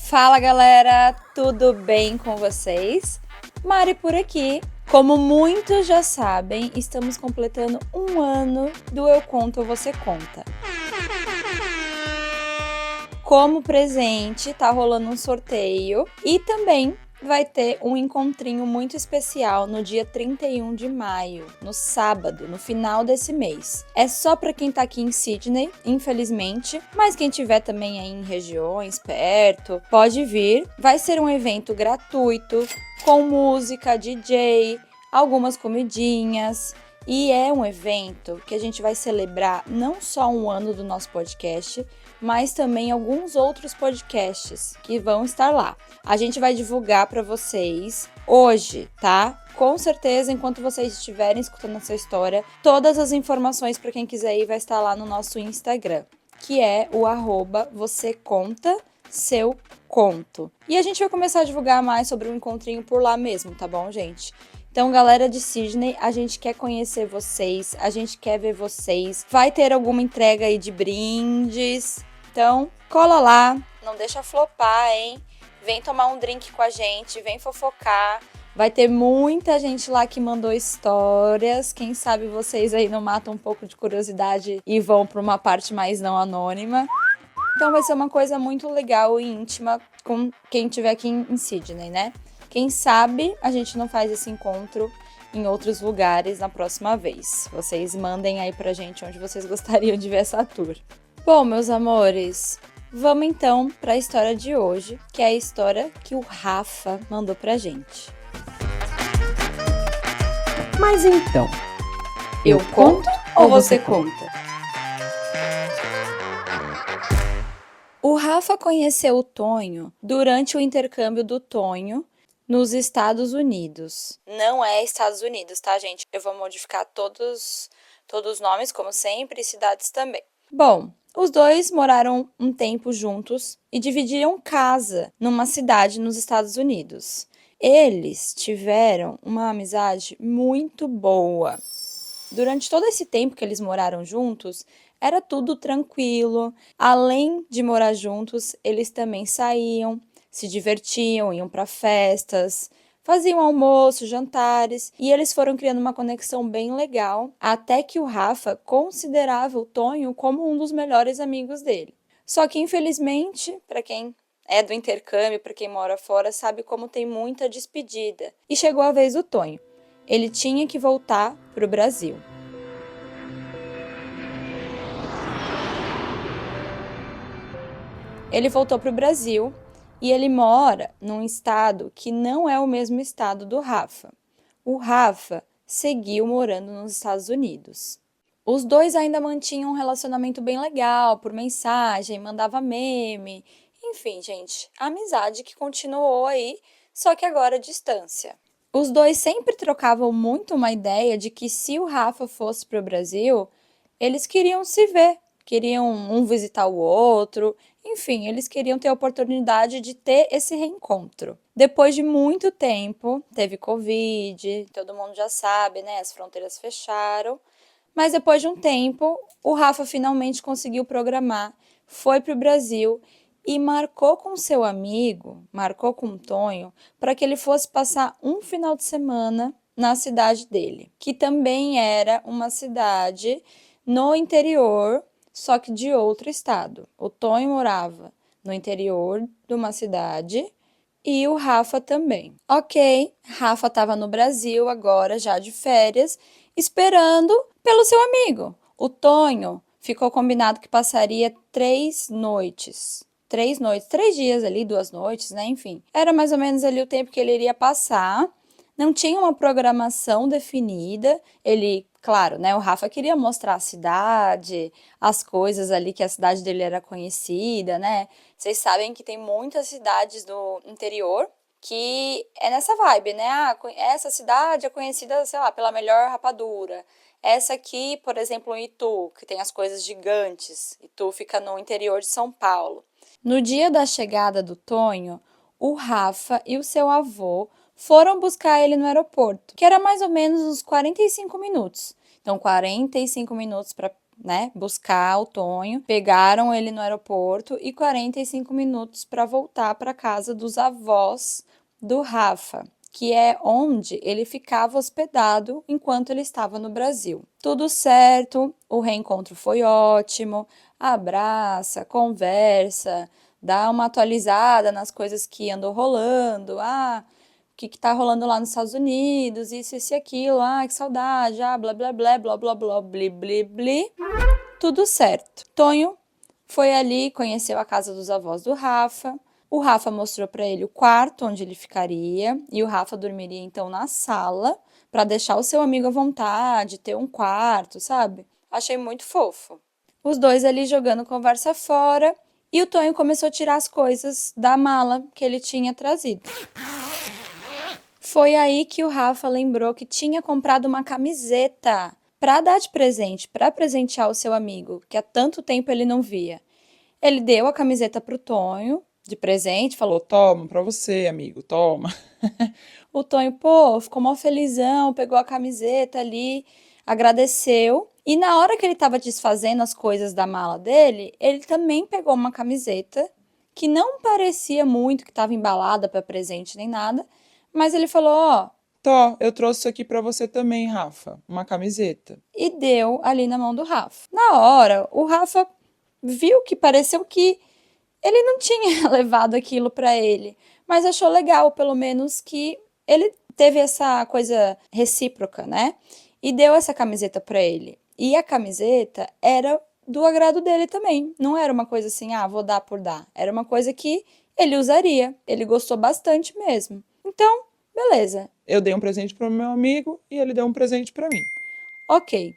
Fala galera, tudo bem com vocês? Mari por aqui. Como muitos já sabem, estamos completando um ano do Eu Conto, Você Conta. Como presente, tá rolando um sorteio e também vai ter um encontrinho muito especial no dia 31 de maio, no sábado, no final desse mês. É só para quem tá aqui em Sydney, infelizmente, mas quem tiver também aí em regiões perto, pode vir. Vai ser um evento gratuito, com música, DJ, algumas comidinhas. E é um evento que a gente vai celebrar não só um ano do nosso podcast, mas também alguns outros podcasts que vão estar lá. A gente vai divulgar para vocês hoje, tá? Com certeza, enquanto vocês estiverem escutando essa história, todas as informações para quem quiser ir vai estar lá no nosso Instagram, que é o @vocêconta_seu_conto. E a gente vai começar a divulgar mais sobre o encontrinho por lá mesmo, tá bom, gente? Então, galera de Sydney, a gente quer conhecer vocês, a gente quer ver vocês. Vai ter alguma entrega aí de brindes. Então, cola lá, não deixa flopar, hein? Vem tomar um drink com a gente, vem fofocar. Vai ter muita gente lá que mandou histórias. Quem sabe vocês aí não matam um pouco de curiosidade e vão para uma parte mais não anônima. Então vai ser uma coisa muito legal e íntima com quem estiver aqui em Sydney, né? Quem sabe a gente não faz esse encontro em outros lugares na próxima vez. Vocês mandem aí pra gente onde vocês gostariam de ver essa tour. Bom, meus amores, vamos então para a história de hoje, que é a história que o Rafa mandou pra gente. Mas então, eu conto ou você conta? O Rafa conheceu o Tonho durante o intercâmbio do Tonho nos Estados Unidos. Não é Estados Unidos, tá, gente? Eu vou modificar todos os nomes, como sempre, e cidades também. Bom, os dois moraram um tempo juntos e dividiram casa numa cidade nos Estados Unidos. Eles tiveram uma amizade muito boa. Durante todo esse tempo que eles moraram juntos, era tudo tranquilo. Além de morar juntos, eles também saíam, se divertiam, iam para festas, faziam almoço, jantares, e eles foram criando uma conexão bem legal, até que o Rafa considerava o Tonho como um dos melhores amigos dele. Só que, infelizmente, para quem é do intercâmbio, para quem mora fora, sabe como tem muita despedida. E chegou a vez do Tonho. Ele tinha que voltar para o Brasil. Ele voltou para o Brasil e ele mora num estado que não é o mesmo estado do Rafa. O Rafa seguiu morando nos Estados Unidos. Os dois ainda mantinham um relacionamento bem legal, por mensagem, mandava meme. Enfim, gente, a amizade que continuou aí, só que agora à distância. Os dois sempre trocavam muito uma ideia de que se o Rafa fosse para o Brasil, eles queriam se ver, queriam um visitar o outro, enfim, eles queriam ter a oportunidade de ter esse reencontro. Depois de muito tempo, teve Covid, todo mundo já sabe, né? As fronteiras fecharam. Mas depois de um tempo, o Rafa finalmente conseguiu programar, foi para o Brasil e marcou com seu amigo, marcou com o Tonho, para que ele fosse passar um final de semana na cidade dele, que também era uma cidade no interior, só que de outro estado. O Tonho morava no interior de uma cidade e o Rafa também. Ok, Rafa estava no Brasil agora, já de férias, esperando pelo seu amigo. O Tonho ficou combinado que passaria 3 noites. 3 dias ali, 2 noites, né? Enfim, era mais ou menos ali o tempo que ele iria passar. Não tinha uma programação definida. Ele, claro, né? O Rafa queria mostrar a cidade, as coisas ali que a cidade dele era conhecida, né? Vocês sabem que tem muitas cidades do interior que é nessa vibe, né? Ah, essa cidade é conhecida, sei lá, pela melhor rapadura. Essa aqui, por exemplo, em Itu, que tem as coisas gigantes. Itu fica no interior de São Paulo. No dia da chegada do Tonho, o Rafa e o seu avô foram buscar ele no aeroporto, que era mais ou menos uns 45 minutos. Então, 45 minutos para né, buscar o Tonho, pegaram ele no aeroporto e 45 minutos para voltar para casa dos avós do Rafa, que é onde ele ficava hospedado enquanto ele estava no Brasil. Tudo certo, o reencontro foi ótimo, abraça, conversa, dá uma atualizada nas coisas que andou rolando, o que tá rolando lá nos Estados Unidos, isso e aquilo, que saudade, blá blá blá, blá blá blá, bli bli bli. Tudo certo. Tonho foi ali, conheceu a casa dos avós do Rafa. O Rafa mostrou para ele o quarto onde ele ficaria e o Rafa dormiria então na sala para deixar o seu amigo à vontade, ter um quarto, sabe? Achei muito fofo. Os dois ali jogando conversa fora e o Tonho começou a tirar as coisas da mala que ele tinha trazido. Foi aí que o Rafa lembrou que tinha comprado uma camiseta para dar de presente, para presentear o seu amigo, que há tanto tempo ele não via. Ele deu a camiseta para o Tonho, de presente, falou: Toma, pra você, amigo, toma. O Tonho, pô, ficou mó felizão, pegou a camiseta ali, agradeceu. E na hora que ele estava desfazendo as coisas da mala dele, ele também pegou uma camiseta que não parecia muito que estava embalada para presente nem nada, mas ele falou: ó, Tó, eu trouxe isso aqui pra você também, Rafa, uma camiseta. e deu ali na mão do Rafa. Na hora, o Rafa viu que pareceu que ele não tinha levado aquilo para ele, mas achou legal, pelo menos, que ele teve essa coisa recíproca, né? E deu essa camiseta para ele. E a camiseta era do agrado dele também. Não era uma coisa assim, vou dar por dar. Era uma coisa que ele usaria. Ele gostou bastante mesmo. Então, beleza. Eu dei um presente pro meu amigo e ele deu um presente pra mim. Ok.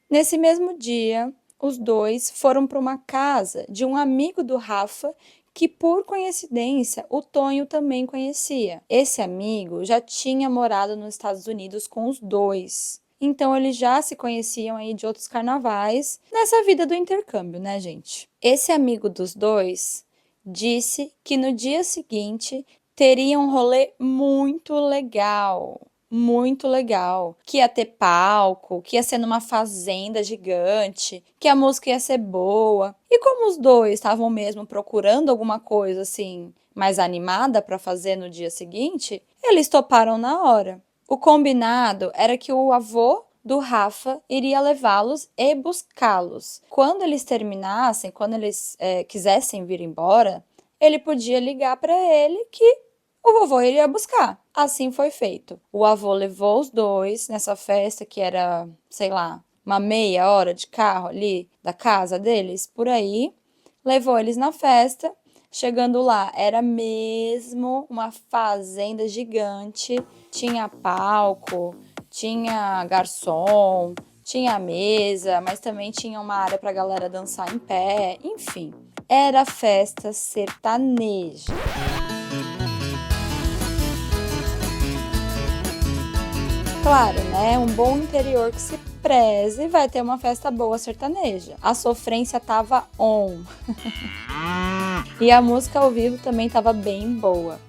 Nesse mesmo dia, os dois foram para uma casa de um amigo do Rafa que, por coincidência, o Tonho também conhecia. Esse amigo já tinha morado nos Estados Unidos com os dois. Então, eles já se conheciam aí de outros carnavais, nessa vida do intercâmbio, né, gente? Esse amigo dos dois disse que no dia seguinte teria um rolê muito legal. Muito legal, que ia ter palco, que ia ser numa fazenda gigante, que a música ia ser boa. E como os dois estavam mesmo procurando alguma coisa assim mais animada para fazer no dia seguinte, eles toparam na hora. O combinado era que o avô do Rafa iria levá-los e buscá-los. Quando eles terminassem, quando eles quisessem vir embora, ele podia ligar para ele que o vovô iria buscar. Assim foi feito. O avô levou os dois nessa festa que era, sei lá, uma meia hora de carro ali da casa deles, por aí. Levou eles na festa. Chegando lá, era mesmo uma fazenda gigante. Tinha palco, tinha garçom, tinha mesa, mas também tinha uma área para a galera dançar em pé. Enfim, era festa sertaneja. Claro, né? Um bom interior que se preze vai ter uma festa boa sertaneja. A sofrência tava on. E a música ao vivo também tava bem boa.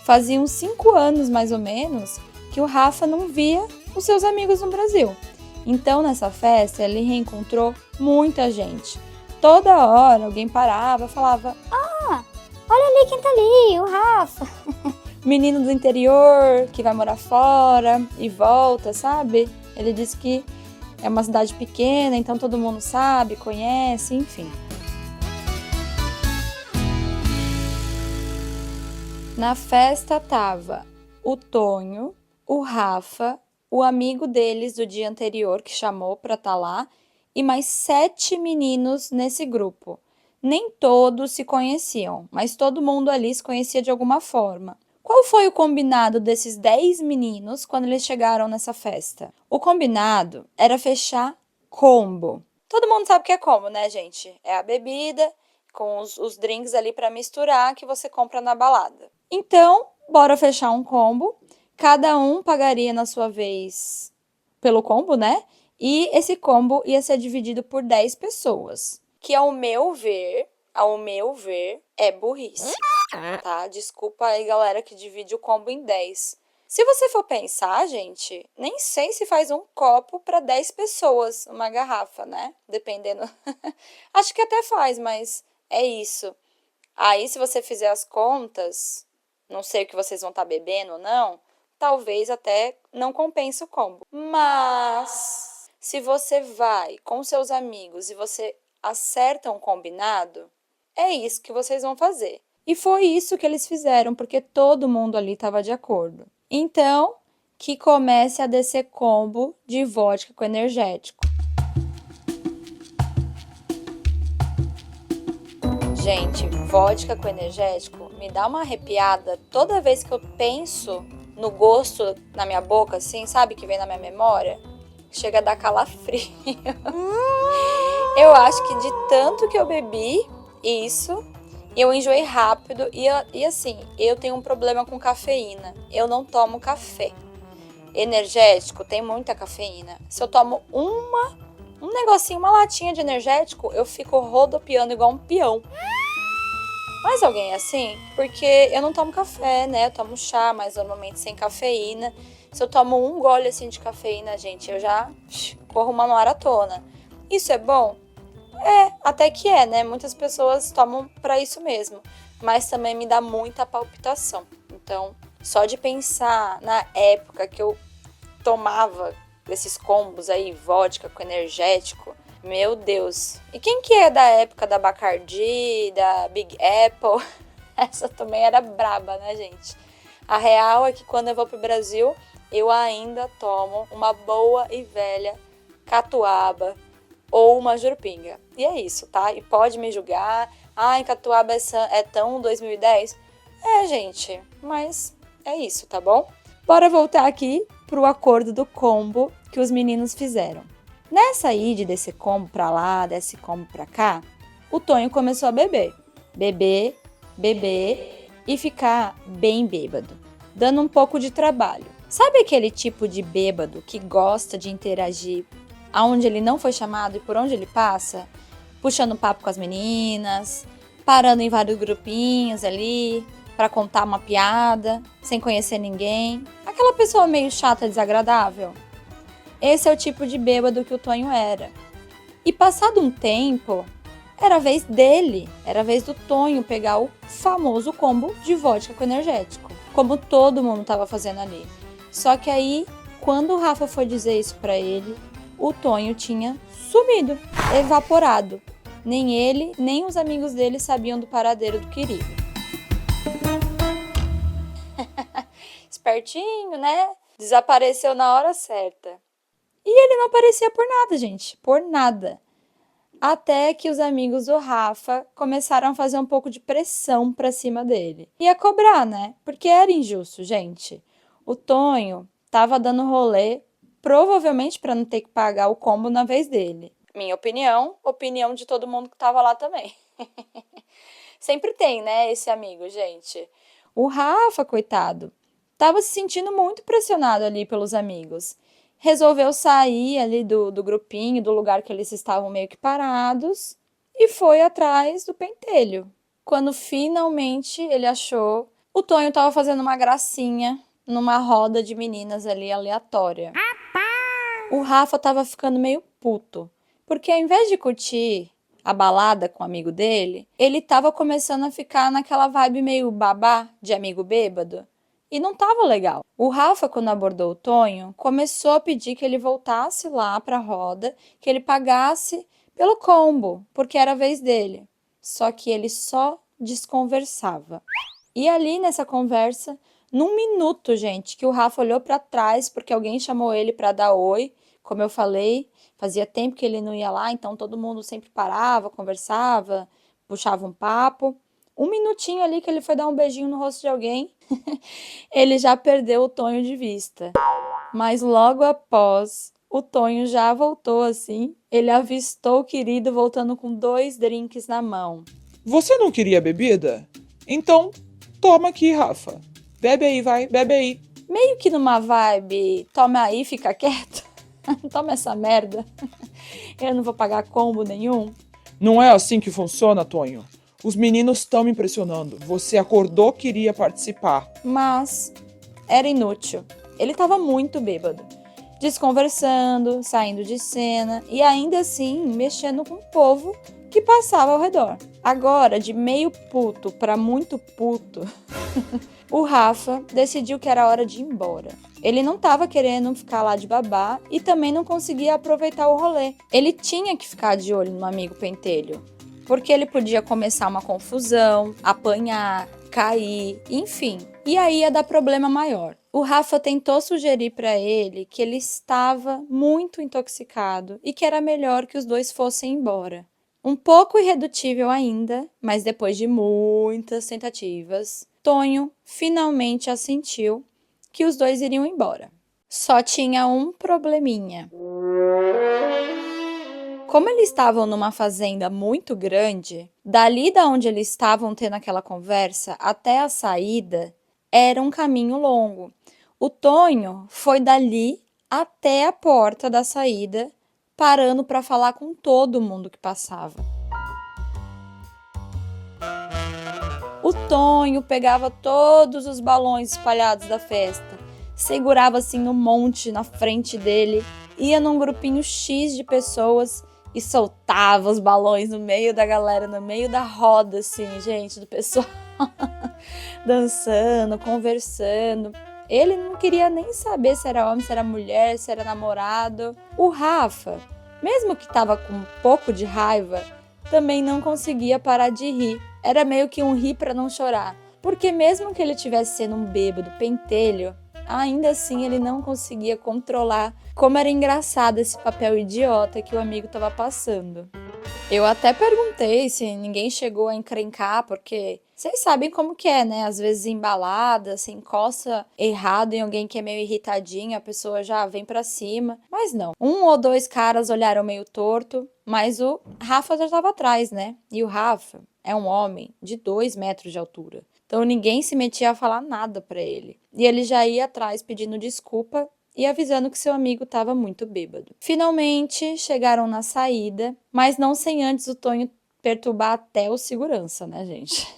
Fazia uns 5 anos, mais ou menos, que o Rafa não via os seus amigos no Brasil. Então, nessa festa, ele reencontrou muita gente. Toda hora, alguém parava e falava: olha ali quem tá ali, o Rafa. Menino do interior, que vai morar fora e volta, sabe? Ele disse que é uma cidade pequena, então todo mundo sabe, conhece, enfim. Na festa tava o Tonho, o Rafa, o amigo deles do dia anterior que chamou para estar lá e mais 7 meninos nesse grupo. Nem todos se conheciam, mas todo mundo ali se conhecia de alguma forma. Qual foi o combinado desses 10 meninos quando eles chegaram nessa festa? O combinado era fechar combo. Todo mundo sabe o que é combo, né, gente? É a bebida com os drinks ali para misturar que você compra na balada. Então, bora fechar um combo. Cada um pagaria na sua vez pelo combo, né? E esse combo ia ser dividido por 10 pessoas. Que ao meu ver, é burrice. Tá? Desculpa aí, galera, que divide o combo em 10. Se você for pensar, gente, nem sei se faz um copo para 10 pessoas, uma garrafa, né? Dependendo. Acho que até faz, mas é isso. Aí, se você fizer as contas, não sei o que vocês vão estar bebendo ou não, talvez até não compense o combo. Mas, se você vai com seus amigos e você acerta um combinado, é isso que vocês vão fazer. E foi isso que eles fizeram, porque todo mundo ali estava de acordo. Então, que comece a descer combo de vodka com energético. Gente, vodka com energético me dá uma arrepiada toda vez que eu penso no gosto na minha boca, assim, sabe? Que vem na minha memória. Chega a dar calafrio. Eu acho que de tanto que eu bebi isso, eu enjoei rápido e assim, eu tenho um problema com cafeína. Eu não tomo café. Energético tem muita cafeína. Se eu tomo um negocinho, uma latinha de energético, eu fico rodopiando igual um peão. Mais alguém é assim? Porque eu não tomo café, né? Eu tomo chá, mas normalmente sem cafeína. Se eu tomo um gole assim de cafeína, gente, eu já corro uma maratona. Isso é bom? É, até que é, né? Muitas pessoas tomam pra isso mesmo. Mas também me dá muita palpitação. Então, só de pensar na época que eu tomava esses combos aí, vodka com energético, meu Deus. E quem que é da época da Bacardi, da Big Apple? Essa também era braba, né, gente? A real é que quando eu vou pro Brasil, eu ainda tomo uma boa e velha catuaba ou uma jurupinga. E é isso, tá? E pode me julgar. Ai, catuaba é tão 2010. É, gente, mas é isso, tá bom? Bora voltar aqui pro acordo do combo que os meninos fizeram. Nessa aí de descer combo pra lá, desce combo pra cá, o Tonho começou a beber. Beber e ficar bem bêbado, dando um pouco de trabalho. Sabe aquele tipo de bêbado que gosta de interagir aonde ele não foi chamado e por onde ele passa? Puxando papo com as meninas, parando em vários grupinhos ali para contar uma piada, sem conhecer ninguém. Aquela pessoa meio chata, desagradável. Esse é o tipo de bêbado que o Tonho era. E passado um tempo, era a vez dele, era a vez do Tonho pegar o famoso combo de vodka com energético, como todo mundo estava fazendo ali. Só que aí, quando o Rafa foi dizer isso pra ele, o Tonho tinha sumido, evaporado. Nem ele, nem os amigos dele sabiam do paradeiro do querido. Espertinho, né? Desapareceu na hora certa. E ele não aparecia por nada, gente, por nada. Até que os amigos do Rafa começaram a fazer um pouco de pressão pra cima dele. Ia cobrar, né? Porque era injusto, gente. O Tonho tava dando rolê, provavelmente para não ter que pagar o combo na vez dele. Minha opinião, opinião de todo mundo que tava lá também. Sempre tem, né, esse amigo, gente. O Rafa, coitado, tava se sentindo muito pressionado ali pelos amigos. Resolveu sair ali do grupinho, do lugar que eles estavam meio que parados, e foi atrás do pentelho. Quando finalmente ele achou, o Tonho tava fazendo uma gracinha numa roda de meninas ali aleatória. O Rafa tava ficando meio puto, porque ao invés de curtir a balada com o amigo dele, ele tava começando a ficar naquela vibe meio babá de amigo bêbado. E não tava legal. O Rafa, quando abordou o Tonho, começou a pedir que ele voltasse lá pra roda, que ele pagasse pelo combo, porque era a vez dele. Só que ele só desconversava. E ali nessa conversa, num minuto, gente, que o Rafa olhou pra trás porque alguém chamou ele pra dar oi, como eu falei, fazia tempo que ele não ia lá, então todo mundo sempre parava, conversava, puxava um papo. Um minutinho ali que ele foi dar um beijinho no rosto de alguém, ele já perdeu o Tonho de vista. Mas logo após, o Tonho já voltou assim, ele avistou o querido voltando com 2 drinks na mão. Você não queria bebida? Então, toma aqui, Rafa. Bebe aí, vai, bebe aí. Meio que numa vibe, toma aí, fica quieto. Toma essa merda. Eu não vou pagar combo nenhum. Não é assim que funciona, Tonho. Os meninos estão me impressionando. Você acordou que iria participar. Mas era inútil. Ele estava muito bêbado, desconversando, saindo de cena e ainda assim mexendo com o povo que passava ao redor. Agora, de meio puto para muito puto, o Rafa decidiu que era hora de ir embora. Ele não estava querendo ficar lá de babá e também não conseguia aproveitar o rolê. Ele tinha que ficar de olho no amigo pentelho, porque ele podia começar uma confusão, apanhar, cair, enfim. E aí ia dar problema maior. O Rafa tentou sugerir para ele que ele estava muito intoxicado e que era melhor que os dois fossem embora. Um pouco irredutível ainda, mas depois de muitas tentativas, Tonho finalmente assentiu que os dois iriam embora. Só tinha um probleminha. Como eles estavam numa fazenda muito grande, dali da onde eles estavam tendo aquela conversa até a saída, era um caminho longo. O Tonho foi dali até a porta da saída, parando para falar com todo mundo que passava. O Tonho pegava todos os balões espalhados da festa, segurava assim um monte na frente dele, ia num grupinho X de pessoas e soltava os balões no meio da galera, no meio da roda, assim, gente, do pessoal dançando, conversando. Ele não queria nem saber se era homem, se era mulher, se era namorado. O Rafa, mesmo que estava com um pouco de raiva, também não conseguia parar de rir. Era meio que um rir para não chorar. Porque mesmo que ele tivesse sendo um bêbado pentelho, ainda assim ele não conseguia controlar como era engraçado esse papel idiota que o amigo estava passando. Eu até perguntei se ninguém chegou a encrencar, porque vocês sabem como que é, né? Às vezes embalada, se encosta errado em alguém que é meio irritadinho, a pessoa já vem pra cima. Mas não. Um ou dois caras olharam meio torto, mas o Rafa já estava atrás, né? E o Rafa é um homem de 2 metros de altura. Então ninguém se metia a falar nada pra ele. E ele já ia atrás pedindo desculpa e avisando que seu amigo estava muito bêbado. Finalmente chegaram na saída, mas não sem antes o Tonho perturbar até o segurança, né, gente?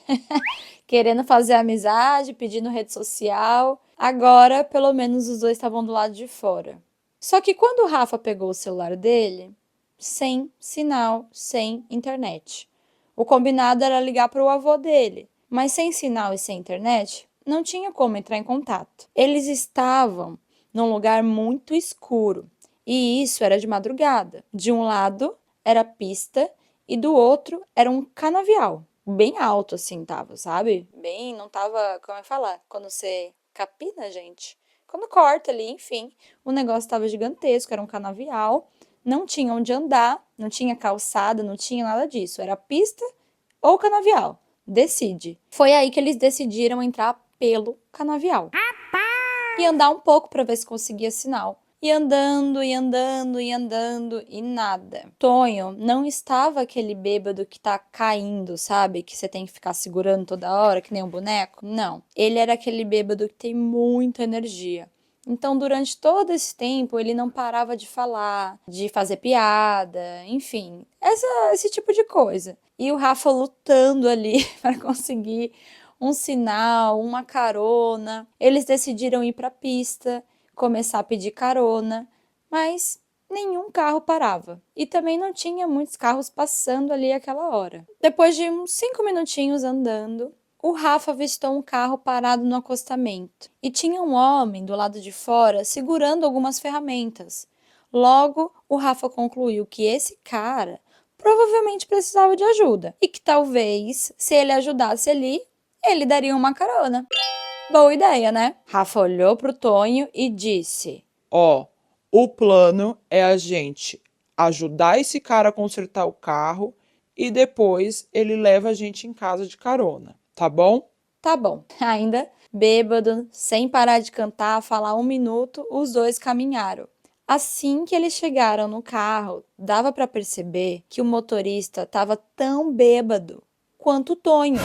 Querendo fazer amizade, pedindo rede social. Agora, pelo menos, os dois estavam do lado de fora. Só que quando o Rafa pegou o celular dele, sem sinal, sem internet. O combinado era ligar para o avô dele, mas sem sinal e sem internet, não tinha como entrar em contato. Eles estavam num lugar muito escuro, e isso era de madrugada. De um lado era pista e do outro era um canavial, bem alto assim tava, sabe? Bem, não tava, como é falar, quando você capina, gente, quando corta ali, enfim, o negócio tava gigantesco, era um canavial, não tinha onde andar, não tinha calçada, não tinha nada disso, era pista ou canavial, decide. Foi aí que eles decidiram entrar pelo canavial e andar um pouco para ver se conseguia sinal. E andando, e andando, e andando, e nada. Tonho não estava aquele bêbado que tá caindo, sabe? Que você tem que ficar segurando toda hora, que nem um boneco. Não. Ele era aquele bêbado que tem muita energia. Então, durante todo esse tempo, ele não parava de falar, de fazer piada, enfim, esse tipo de coisa. E o Rafa lutando ali para conseguir um sinal, uma carona. Eles decidiram ir para a pista, começar a pedir carona, mas nenhum carro parava. E também não tinha muitos carros passando ali aquela hora. Depois de uns 5 minutinhos andando, o Rafa avistou um carro parado no acostamento. E tinha um homem do lado de fora segurando algumas ferramentas. Logo, o Rafa concluiu que esse cara provavelmente precisava de ajuda. E que talvez, se ele ajudasse ali, ele daria uma carona. Boa ideia, né? Rafa olhou pro Tonho e disse: Ó, o plano é a gente ajudar esse cara a consertar o carro e depois ele leva a gente em casa de carona, tá bom? Tá bom. Ainda bêbado, sem parar de cantar, falar 1 minuto, os dois caminharam. Assim que eles chegaram no carro, dava para perceber que o motorista estava tão bêbado quanto o Tonho.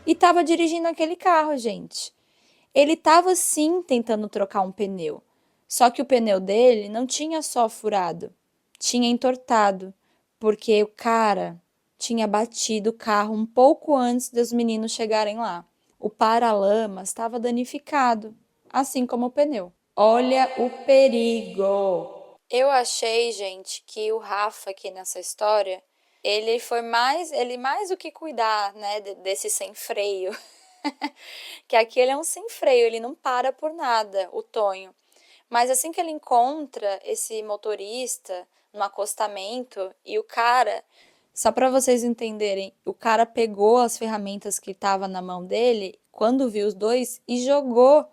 E estava dirigindo aquele carro, gente. Ele estava sim tentando trocar um pneu. Só que o pneu dele não tinha só furado, tinha entortado, porque o cara tinha batido o carro um pouco antes dos meninos chegarem lá. O para-lama estava danificado. assim como o pneu. Olha o perigo! Eu achei, gente, que o Rafa aqui nessa história, ele mais do que cuidar, né, desse sem freio. Que aqui ele é um sem freio, ele não para por nada, o Tonho. Mas assim que ele encontra esse motorista no acostamento e o cara, só para vocês entenderem, o cara pegou as ferramentas que estavam na mão dele, quando viu os dois, e jogou,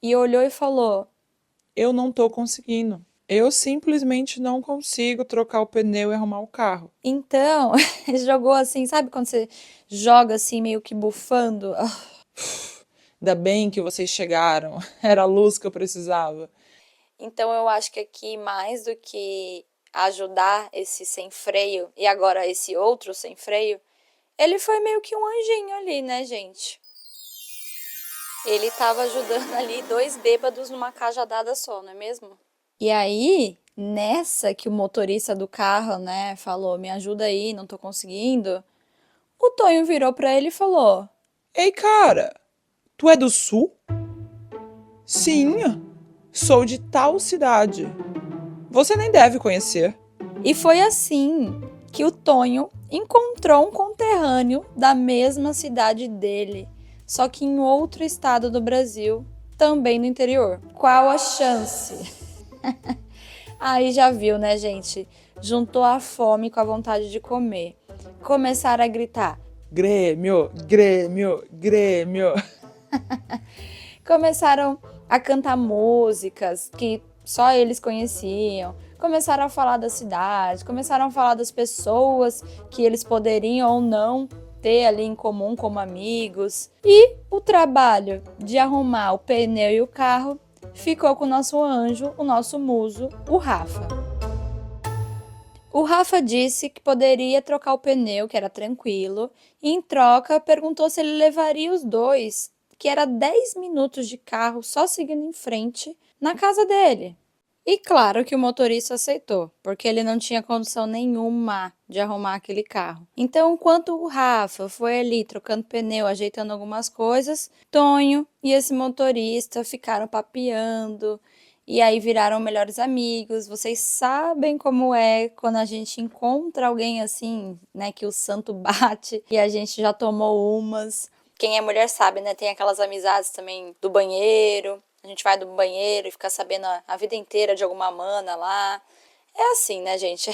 e olhou e falou: Eu não tô conseguindo. Eu simplesmente não consigo trocar o pneu e arrumar o carro. então, ele jogou assim, sabe quando você joga assim, meio que bufando? Ainda bem que vocês chegaram. Era a luz que eu precisava. Então, eu acho que aqui, mais do que ajudar esse sem freio e agora esse outro sem freio, ele foi meio que um anjinho ali, né, gente? Ele tava ajudando ali dois bêbados numa cajadada só, não é mesmo? E aí, nessa que o motorista do carro, né, falou: me ajuda aí, não tô conseguindo, o Tonho virou pra ele e falou: Ei, cara, tu é do sul? Sim, sou de tal cidade. Você nem deve conhecer. E foi assim que o Tonho encontrou um conterrâneo da mesma cidade dele, só que em outro estado do Brasil, também no interior. Qual a chance? Aí já viu, né, gente? Juntou a fome com a vontade de comer. Começaram a gritar. Grêmio, Grêmio, Grêmio. Começaram a cantar músicas que só eles conheciam. Começaram a falar da cidade, começaram a falar das pessoas que eles poderiam ou não ter ali em comum como amigos. E o trabalho de arrumar o pneu e o carro ficou com o nosso anjo, o nosso muso, o Rafa. O Rafa disse que poderia trocar o pneu, que era tranquilo, e em troca perguntou se ele levaria os dois, que era 10 minutos de carro só seguindo em frente, na casa dele. E claro que o motorista aceitou, porque ele não tinha condição nenhuma de arrumar aquele carro. Então, enquanto o Rafa foi ali trocando pneu, ajeitando algumas coisas, Tonho e esse motorista ficaram papeando e aí viraram melhores amigos. Vocês sabem como é quando a gente encontra alguém assim, né, que o santo bate e a gente já tomou umas. Quem é mulher sabe, né? Tem aquelas amizades também do banheiro. A gente vai do banheiro e fica sabendo a vida inteira de alguma mana lá. É assim, né, gente?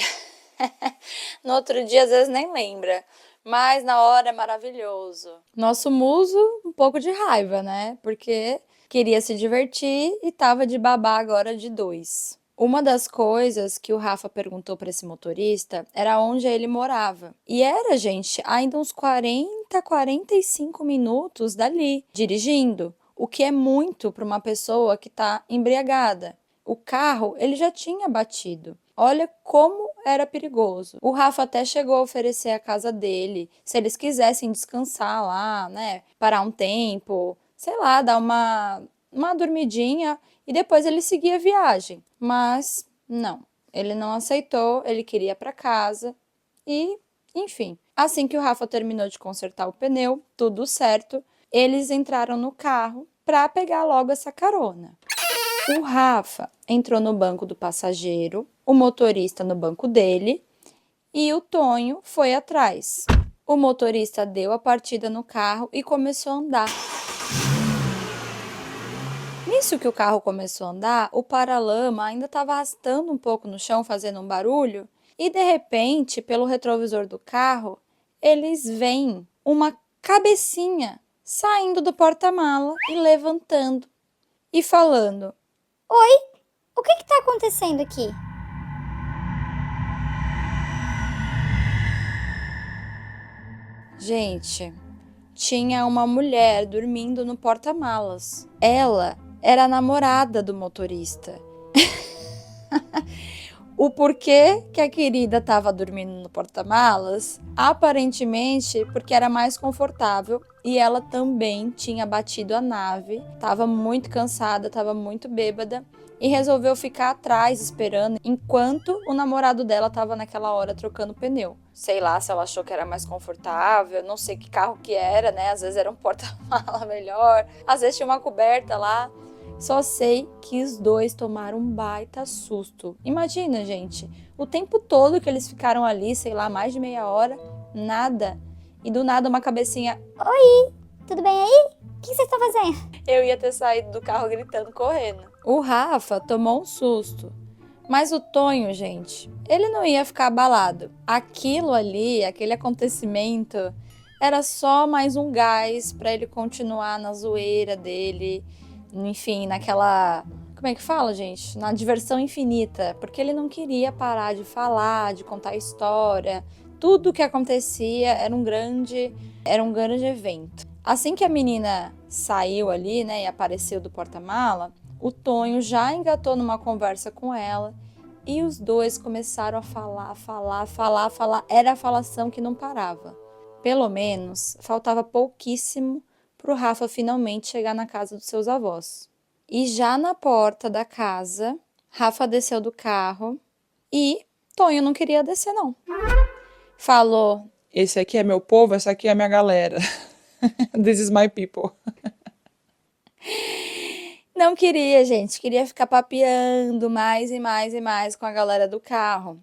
No outro dia, às vezes, nem lembra. Mas na hora é maravilhoso. Nosso muso, um pouco de raiva, né? Porque queria se divertir e tava de babá agora de dois. Uma das coisas que o Rafa perguntou para esse motorista era onde ele morava. E era, gente, ainda uns 45 minutos dali, dirigindo. O que é muito para uma pessoa que está embriagada. O carro, ele já tinha batido. Olha como era perigoso. O Rafa até chegou a oferecer a casa dele, se eles quisessem descansar lá, né? Parar um tempo, sei lá, dar uma dormidinha e depois ele seguia a viagem. Mas não, ele não aceitou, ele queria ir para casa e, enfim. Assim que o Rafa terminou de consertar o pneu, tudo certo, eles entraram no carro para pegar logo essa carona. O Rafa entrou no banco do passageiro, o motorista no banco dele e o Tonho foi atrás. O motorista deu a partida no carro e começou a andar. Nisso que o carro começou a andar, o paralama ainda estava arrastando um pouco no chão, fazendo um barulho, e de repente, pelo retrovisor do carro, eles veem uma cabecinha saindo do porta-mala e levantando e falando: Oi, o que tá acontecendo aqui? gente, tinha uma mulher dormindo no porta-malas. Ela era a namorada do motorista. O porquê que a querida estava dormindo no porta-malas? Aparentemente porque era mais confortável e ela também tinha batido a nave, estava muito cansada, estava muito bêbada e resolveu ficar atrás esperando enquanto o namorado dela estava naquela hora trocando pneu. Sei lá se ela achou que era mais confortável, não sei que carro que era, né? Às vezes era um porta-mala melhor, às vezes tinha uma coberta lá. Só sei que os dois tomaram um baita susto. Imagina, gente, o tempo todo que eles ficaram ali, sei lá, mais de meia hora, nada. E do nada uma cabecinha, Tudo bem aí? O que vocês estão fazendo? eu ia ter saído do carro gritando, correndo. O Rafa tomou um susto. Mas o Tonho, gente, ele não ia ficar abalado. Aquilo ali, aquele acontecimento, era só mais um gás para ele continuar na zoeira dele, enfim, naquela. Como é que fala, gente? Na diversão infinita. Porque ele não queria parar de falar, de contar história. Tudo que acontecia era um grande evento. Assim que a menina saiu ali, né, e apareceu do porta-mala, o Tonho já engatou numa conversa com ela e os dois começaram a falar. Era a falação que não parava. Pelo menos, faltava pouquíssimo para o Rafa finalmente chegar na casa dos seus avós. E já na porta da casa, Rafa desceu do carro e Tonho não queria descer, não. Falou: Esse aqui é meu povo, essa aqui é a minha galera. This is my people. não queria, gente, queria ficar papeando mais e mais com a galera do carro.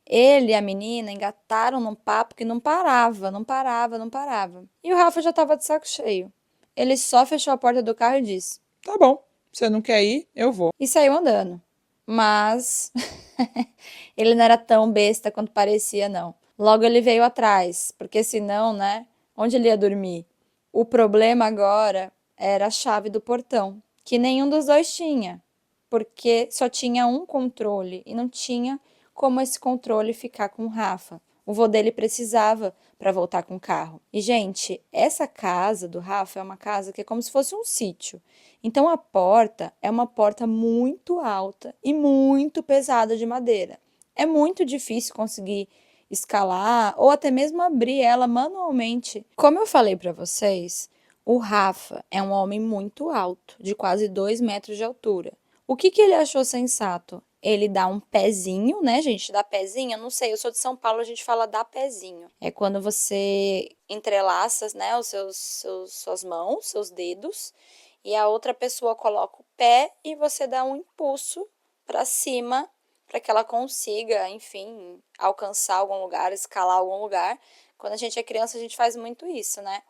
Ele e a menina engataram num papo que não parava. E o Rafa já estava de saco cheio. Ele só fechou a porta do carro e disse: Tá bom, você não quer ir? Eu vou. e saiu andando. Mas ele não era tão besta quanto parecia, não. Logo ele veio atrás, porque senão, né, onde ele ia dormir? O problema agora era a chave do portão, que nenhum dos dois tinha, porque só tinha um controle e não tinha como esse controle ficar com o Rafa. O vô dele precisava para voltar com o carro. E, gente, essa casa do Rafa é uma casa que é como se fosse um sítio. Então, a porta é uma porta muito alta e muito pesada de madeira. É muito difícil conseguir escalar ou até mesmo abrir ela manualmente. Como eu falei para vocês, o Rafa é um homem muito alto, de quase 2 metros de altura. O que ele achou sensato? Ele dá um pezinho, né, gente? Dá pezinho? Eu não sei, eu sou de São Paulo, a gente fala dá pezinho. É quando você entrelaça, né, suas mãos, seus dedos, e a outra pessoa coloca o pé e você dá um impulso para cima para que ela consiga, enfim, alcançar algum lugar, escalar algum lugar. Quando a gente é criança, a gente faz muito isso, né?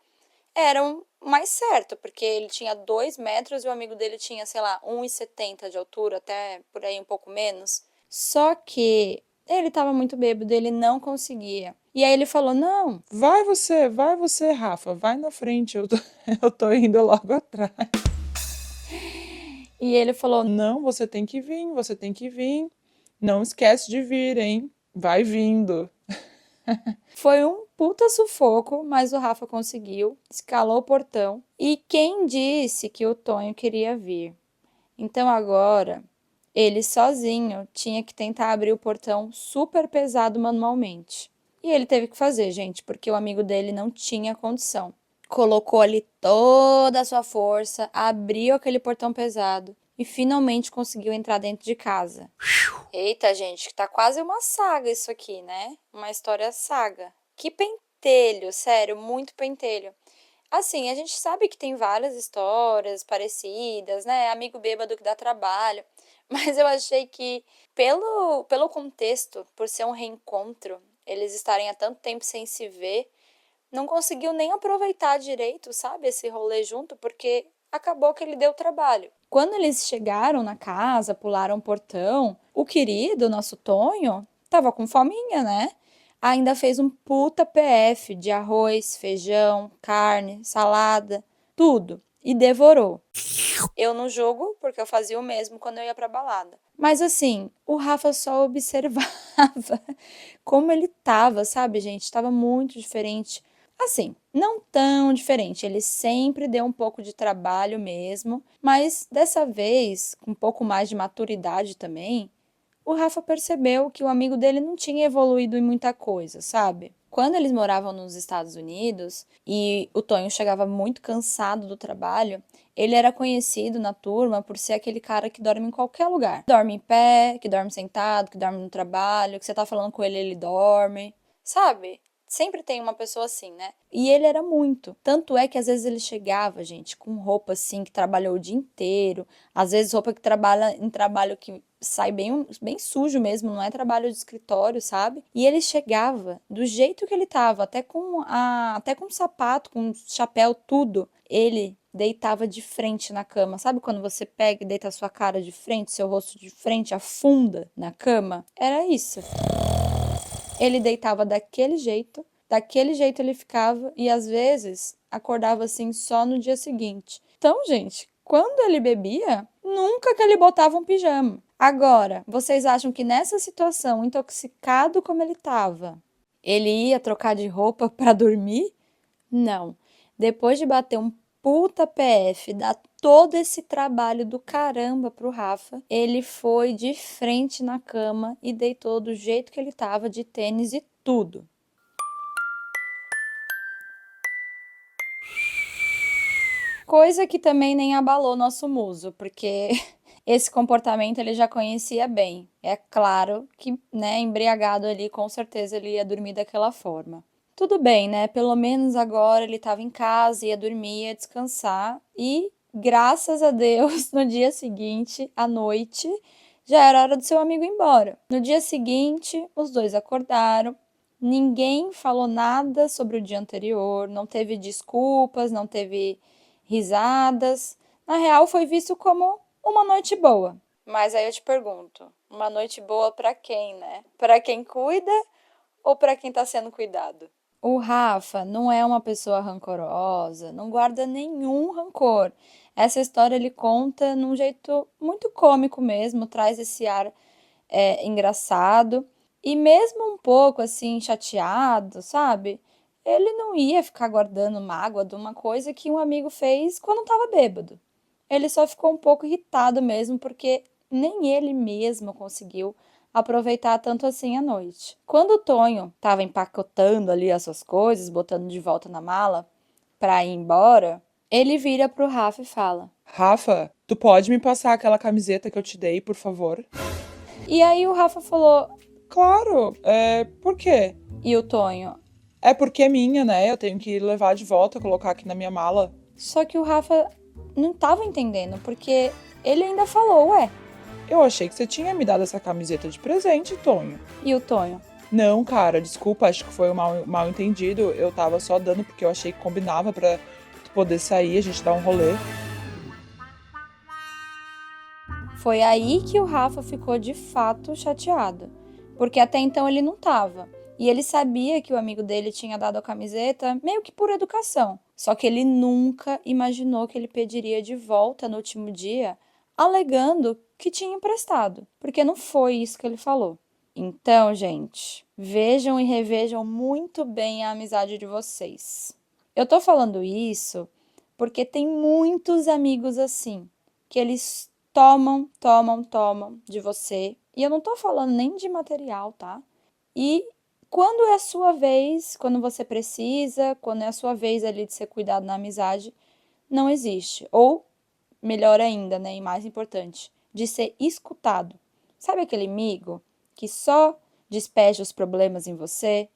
Era o mais certo, porque ele tinha 2 metros e o amigo dele tinha, sei lá, 1,70 de altura, até por aí um pouco menos. Só que ele estava muito bêbado, ele não conseguia. E aí ele falou: não, Vai você, Rafa, vai na frente, eu tô indo logo atrás. e ele falou: Não, você tem que vir. Não esquece de vir, hein? Vai vindo. foi um puta sufoco, mas o Rafa conseguiu, escalou o portão. E quem disse que o Tonho queria vir? Então agora, ele sozinho tinha que tentar abrir o portão super pesado manualmente. E ele teve que fazer, gente, porque o amigo dele não tinha condição. Colocou ali toda a sua força, abriu aquele portão pesado e finalmente conseguiu entrar dentro de casa. Eita, gente, tá quase uma saga isso aqui, né? Uma história saga. Que pentelho, sério, muito pentelho. Assim, a gente sabe que tem várias histórias parecidas, né? Amigo bêbado que dá trabalho. Mas eu achei que, pelo contexto, por ser um reencontro, eles estarem há tanto tempo sem se ver, não conseguiu nem aproveitar direito, sabe, esse rolê junto, porque acabou que ele deu trabalho. Quando eles chegaram na casa, pularam o portão, o querido, nosso Tonho, tava com fominha, né? Ainda fez um puta PF de arroz, feijão, carne, salada, tudo. E devorou. Eu não jogo, porque eu fazia o mesmo quando eu ia pra balada. Mas assim, o Rafa só observava como ele tava, sabe, gente? Tava muito diferente. Assim, não tão diferente. Ele sempre deu um pouco de trabalho mesmo, mas dessa vez, com um pouco mais de maturidade também, o Rafa percebeu que o amigo dele não tinha evoluído em muita coisa, sabe? Quando eles moravam nos Estados Unidos e o Tonho chegava muito cansado do trabalho, ele era conhecido na turma por ser aquele cara que dorme em qualquer lugar. Dorme em pé, que dorme sentado, que dorme no trabalho, que você tá falando com ele, ele dorme. Sabe? Sempre tem uma pessoa assim, né? E ele era muito. Tanto é que às vezes ele chegava, gente, com roupa assim, que trabalhou o dia inteiro. Às vezes roupa que trabalha em trabalho que sai bem sujo mesmo, não é trabalho de escritório, sabe? E ele chegava do jeito que ele tava, até com sapato, com chapéu, tudo. Ele deitava de frente na cama. Sabe quando você pega e deita a sua cara de frente, seu rosto de frente, afunda na cama? Era isso. Ele deitava daquele jeito ele ficava e às vezes acordava assim só no dia seguinte. Então, gente, quando ele bebia, nunca que ele botava um pijama. Agora, vocês acham que nessa situação, intoxicado como ele estava, ele ia trocar de roupa para dormir? Não. Depois de bater um puta PF, dar todo esse trabalho do caramba pro Rafa, ele foi de frente na cama e deitou do jeito que ele tava, de tênis e tudo. Coisa que também nem abalou nosso muso, porque esse comportamento ele já conhecia bem. É claro que, né, embriagado ali, com certeza ele ia dormir daquela forma. Tudo bem, né? Pelo menos agora ele estava em casa, ia dormir, ia descansar. E, graças a Deus, no dia seguinte, à noite, já era hora do seu amigo ir embora. No dia seguinte, os dois acordaram. Ninguém falou nada sobre o dia anterior, não teve desculpas, não teve risadas. Na real, foi visto como uma noite boa. Mas aí eu te pergunto, uma noite boa para quem, né? Para quem cuida ou para quem está sendo cuidado? O Rafa não é uma pessoa rancorosa, não guarda nenhum rancor. Essa história ele conta num jeito muito cômico mesmo, traz esse ar engraçado. E mesmo um pouco assim, chateado, sabe? Ele não ia ficar guardando mágoa de uma coisa que um amigo fez quando estava bêbado. Ele só ficou um pouco irritado mesmo, porque nem ele mesmo conseguiu aproveitar tanto assim a noite. Quando o Tonho estava empacotando ali as suas coisas, botando de volta na mala para ir embora, ele vira pro Rafa e fala: Rafa, tu pode me passar aquela camiseta que eu te dei, por favor? E aí o Rafa falou: Claro, por quê? e o Tonho? É porque é minha, né? Eu tenho que levar de volta, colocar aqui na minha mala. Só que o Rafa não estava entendendo, porque ele ainda falou: ué, Eu achei que você tinha me dado essa camiseta de presente, Tonho. e o Tonho? Não, cara, desculpa, acho que foi um mal entendido. Eu tava só dando porque eu achei que combinava pra tu poder sair, a gente dar um rolê. Foi aí que o Rafa ficou de fato chateado, porque até então ele não estava. E ele sabia que o amigo dele tinha dado a camiseta meio que por educação. Só que ele nunca imaginou que ele pediria de volta no último dia, alegando que tinha emprestado, porque não foi isso que ele falou. Então, gente, vejam e revejam muito bem a amizade de vocês. Eu tô falando isso porque tem muitos amigos assim, que eles tomam de você. E eu não tô falando nem de material, tá? E quando é a sua vez, quando você precisa, quando é a sua vez ali de ser cuidado na amizade, não existe. Ou, melhor ainda, né, e mais importante, de ser escutado. Sabe aquele amigo que só despeja os problemas em você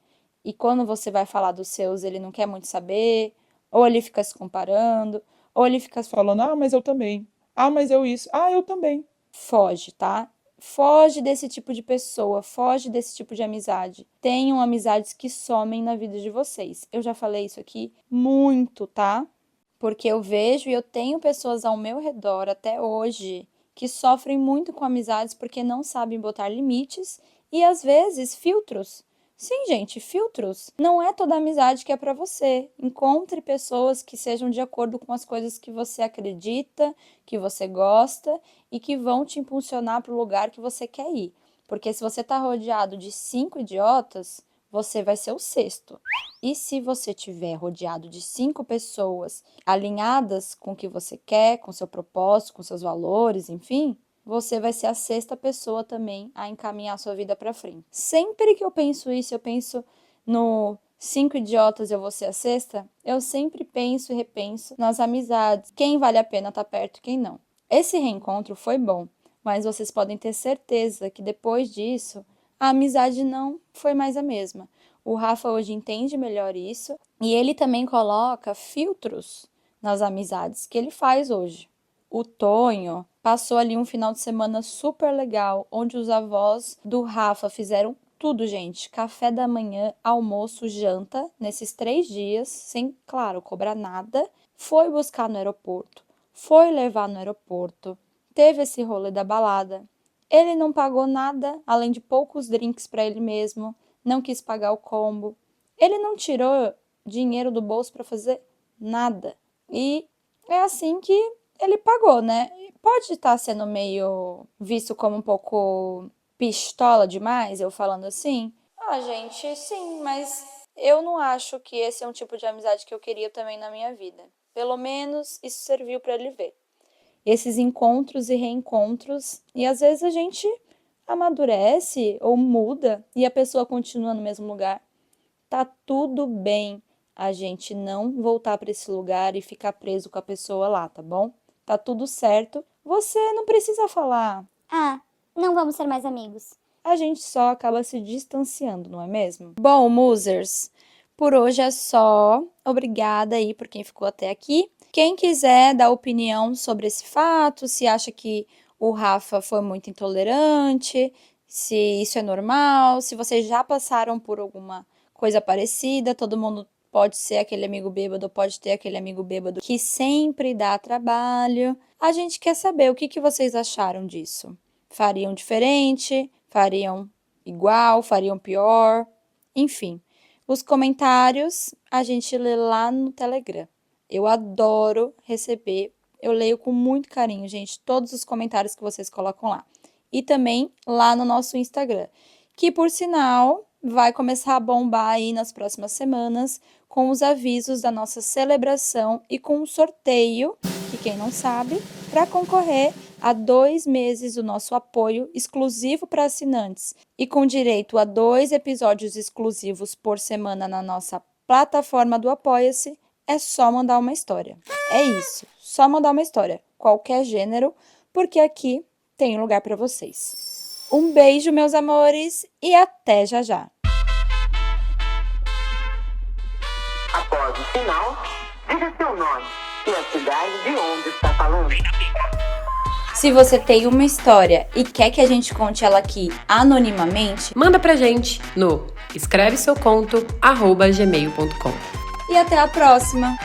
e quando você vai falar dos seus, ele não quer muito saber, ou ele fica se comparando, ou ele fica Falando, mas eu também. Mas eu isso. Eu também. foge, tá? Foge desse tipo de pessoa, foge desse tipo de amizade. Tenham amizades que somem na vida de vocês. Eu já falei isso aqui muito, tá? Porque eu vejo e eu tenho pessoas ao meu redor até hoje que sofrem muito com amizades porque não sabem botar limites e às vezes filtros. Sim, gente, filtros. Não é toda amizade que é para você. Encontre pessoas que sejam de acordo com as coisas que você acredita, que você gosta e que vão te impulsionar para o lugar que você quer ir. Porque se você está rodeado de 5 idiotas, você vai ser o sexto. E se você estiver rodeado de 5 pessoas alinhadas com o que você quer, com seu propósito, com seus valores, enfim, você vai ser a sexta pessoa também a encaminhar a sua vida para frente. Sempre que eu penso isso, eu penso no 5 idiotas eu vou ser a sexta, eu sempre penso e repenso nas amizades, quem vale a pena estar perto e quem não. Esse reencontro foi bom, mas vocês podem ter certeza que depois disso, a amizade não foi mais a mesma. O Rafa hoje entende melhor isso e ele também coloca filtros nas amizades que ele faz hoje. O Tonho passou ali um final de semana super legal, onde os avós do Rafa fizeram tudo, gente. Café da manhã, almoço, janta, nesses 3 dias, sem, claro, cobrar nada. Foi buscar no aeroporto, foi levar no aeroporto, teve esse rolê da balada. Ele não pagou nada, além de poucos drinks para ele mesmo, não quis pagar o combo. Ele não tirou dinheiro do bolso para fazer nada. E é assim que ele pagou, né? Pode estar sendo meio visto como um pouco pistola demais, eu falando assim? Ah, gente, sim, mas eu não acho que esse é um tipo de amizade que eu queria também na minha vida. Pelo menos isso serviu para ele ver. Esses encontros e reencontros, e às vezes a gente amadurece ou muda e a pessoa continua no mesmo lugar. Tá tudo bem a gente não voltar para esse lugar e ficar preso com a pessoa lá, tá bom? Tá tudo certo. Você não precisa falar. Ah, não vamos ser mais amigos. A gente só acaba se distanciando, não é mesmo? Bom, musers, por hoje é só. Obrigada aí por quem ficou até aqui. Quem quiser dar opinião sobre esse fato, se acha que o Rafa foi muito intolerante, se isso é normal, se vocês já passaram por alguma coisa parecida, todo mundo pode ser aquele amigo bêbado, pode ter aquele amigo bêbado que sempre dá trabalho. A gente quer saber o que vocês acharam disso. Fariam diferente? Fariam igual? Fariam pior? Enfim, os comentários a gente lê lá no Telegram. Eu adoro receber, eu leio com muito carinho, gente, todos os comentários que vocês colocam lá. E também lá no nosso Instagram, que por sinal vai começar a bombar aí nas próximas semanas com os avisos da nossa celebração e com um sorteio, que quem não sabe, para concorrer a 2 meses do nosso apoio exclusivo para assinantes e com direito a 2 episódios exclusivos por semana na nossa plataforma do Apoia-se, é só mandar uma história. É isso, só mandar uma história, qualquer gênero, porque aqui tem lugar para vocês. Um beijo, meus amores, e até já já! Após o sinal, diga seu nome e a cidade de onde está falando. Se você tem uma história e quer que a gente conte ela aqui anonimamente, Manda pra gente no escreveseuconto@gmail.com. e até a próxima!